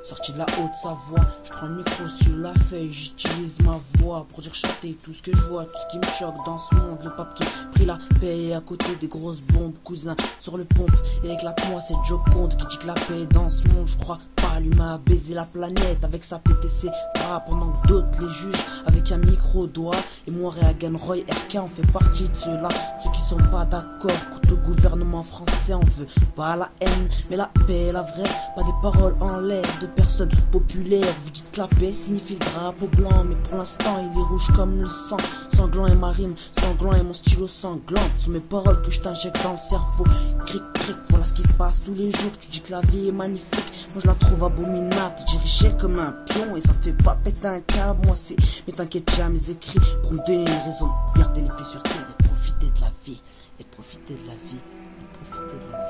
Sorti de la Haute-Savoie, je prends le micro sur la feuille, j'utilise ma voix pour dire chanter tout ce que je vois, tout ce qui me choque dans ce monde. Le pape qui prit la paix à côté des grosses bombes, cousin sur le pompe et éclate-moi, c'est Joe Conte qui dit que la paix est dans ce monde. Je crois pas, l'humain a baisé la planète avec sa tête et ses bras, pendant que d'autres les jugent avec un micro au doigt. Et moi, Reagan, Roy, RK, on fait partie de ceux-là, ceux qui sont pas d'accord contre le gouvernement français. On veut pas la haine, mais la paix, la vraie, pas des paroles en l'air de personnes populaires. Vous dites que la paix signifie le drapeau blanc, mais pour l'instant il est rouge comme le sang. Sanglant est ma rime, sanglant est mon stylo sanglante. Sont mes paroles que je t'injecte dans le cerveau. Cric cric, voilà ce qui se passe tous les jours. Tu dis que la vie est magnifique, moi je la trouve abominable. Dirigé comme un pion et ça me fait pas péter un câble. Moi c'est, mais t'inquiète, j'ai mes écrits pour me donner une raison de garder les pieds sur terre et de profiter de la vie. Et de profiter de la vie, et de profiter de la vie.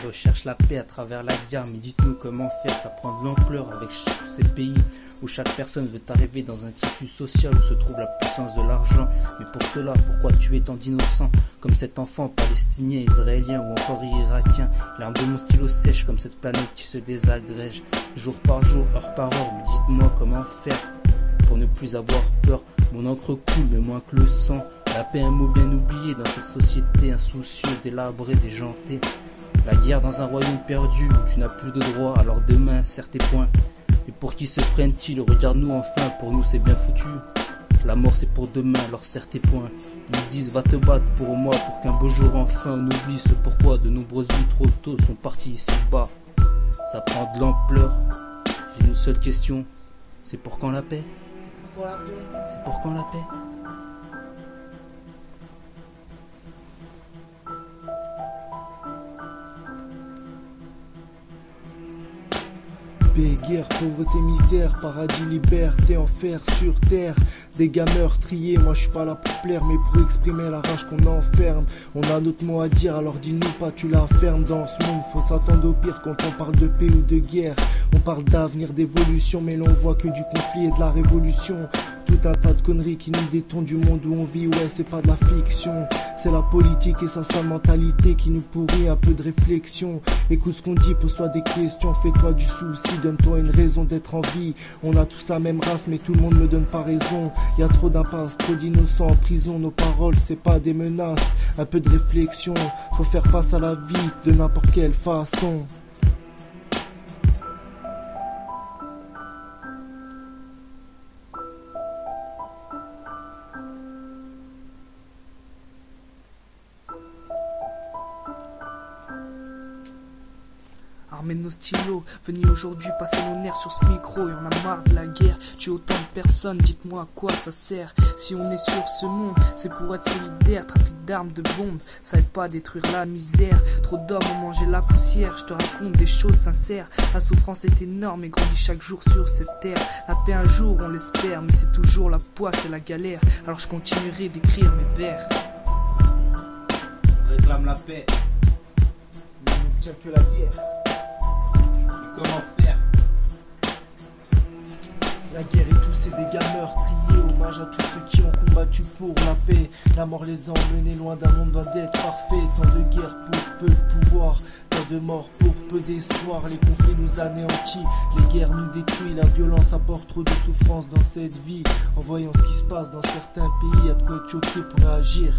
Recherche la paix à travers la guerre, mais dites-nous comment faire, ça prend de l'ampleur avec ces pays où chaque personne veut arriver dans un tissu social où se trouve la puissance de l'argent. Mais pour cela, pourquoi tuer tant d'innocents comme cet enfant palestinien, israélien ou encore irakien? L'arme de mon stylo sèche comme cette planète qui se désagrège jour par jour, heure par heure. Mais dites-moi comment faire pour ne plus avoir peur. Mon encre coule mais moins que le sang. La paix, un mot bien oublié dans cette société insoucieuse, délabrée, déjantée. La guerre dans un royaume perdu où tu n'as plus de droit, alors demain serre tes poings. Et pour qui se prennent-ils? Regarde-nous enfin, pour nous c'est bien foutu. La mort c'est pour demain, alors serre tes poings. Ils disent va te battre pour moi, pour qu'un beau jour enfin on oublie ce pourquoi de nombreuses vies trop tôt sont parties ici bas. Ça prend de l'ampleur. J'ai une seule question, c'est pour quand la paix? C'est pour quand la paix? C'est pour quand la paix? Paix, guerre, pauvreté, misère, paradis, liberté, enfer sur terre. Des gars meurtriers, moi je suis pas là pour plaire, mais pour exprimer la rage qu'on enferme. On a notre mot à dire, alors dis-nous pas tu la fermes. Dans ce monde, faut s'attendre au pire quand on parle de paix ou de guerre. On parle d'avenir, d'évolution, mais l'on voit que du conflit et de la révolution. Tout un tas de conneries qui nous détournent du monde où on vit, ouais c'est pas de la fiction. C'est la politique et sa sale mentalité qui nous pourrit, un peu de réflexion. Écoute ce qu'on dit, pose-toi des questions, fais-toi du souci, donne-toi une raison d'être en vie. On a tous la même race mais tout le monde me donne pas raison. Y a trop d'impasses, trop d'innocents en prison, nos paroles c'est pas des menaces. Un peu de réflexion, faut faire face à la vie de n'importe quelle façon. Armés de nos stylos, venez aujourd'hui passer nos nerfs sur ce micro. Y'en a marre de la guerre, tuer autant de personnes, dites-moi à quoi ça sert. Si on est sur ce monde, c'est pour être solidaire. Trafic d'armes, de bombes, ça aide pas à détruire la misère. Trop d'hommes ont mangé la poussière, je te raconte des choses sincères. La souffrance est énorme et grandit chaque jour sur cette terre. La paix un jour, on l'espère, mais c'est toujours la poisse et la galère. Alors je continuerai d'écrire mes vers. On réclame la paix, Mais on n'obtient que la guerre. comment faire? La guerre et tous ces dégâts meurtriers, hommage à tous ceux qui ont combattu pour la paix. La mort les a emmenés loin d'un monde loin d'être parfait. Tant de guerres pour peu de pouvoir, tant de morts pour peu d'espoir. Les conflits nous anéantissent, les guerres nous détruisent. La violence apporte trop de souffrance dans cette vie. En voyant ce qui se passe dans certains pays, y'a de quoi être choqué pour réagir.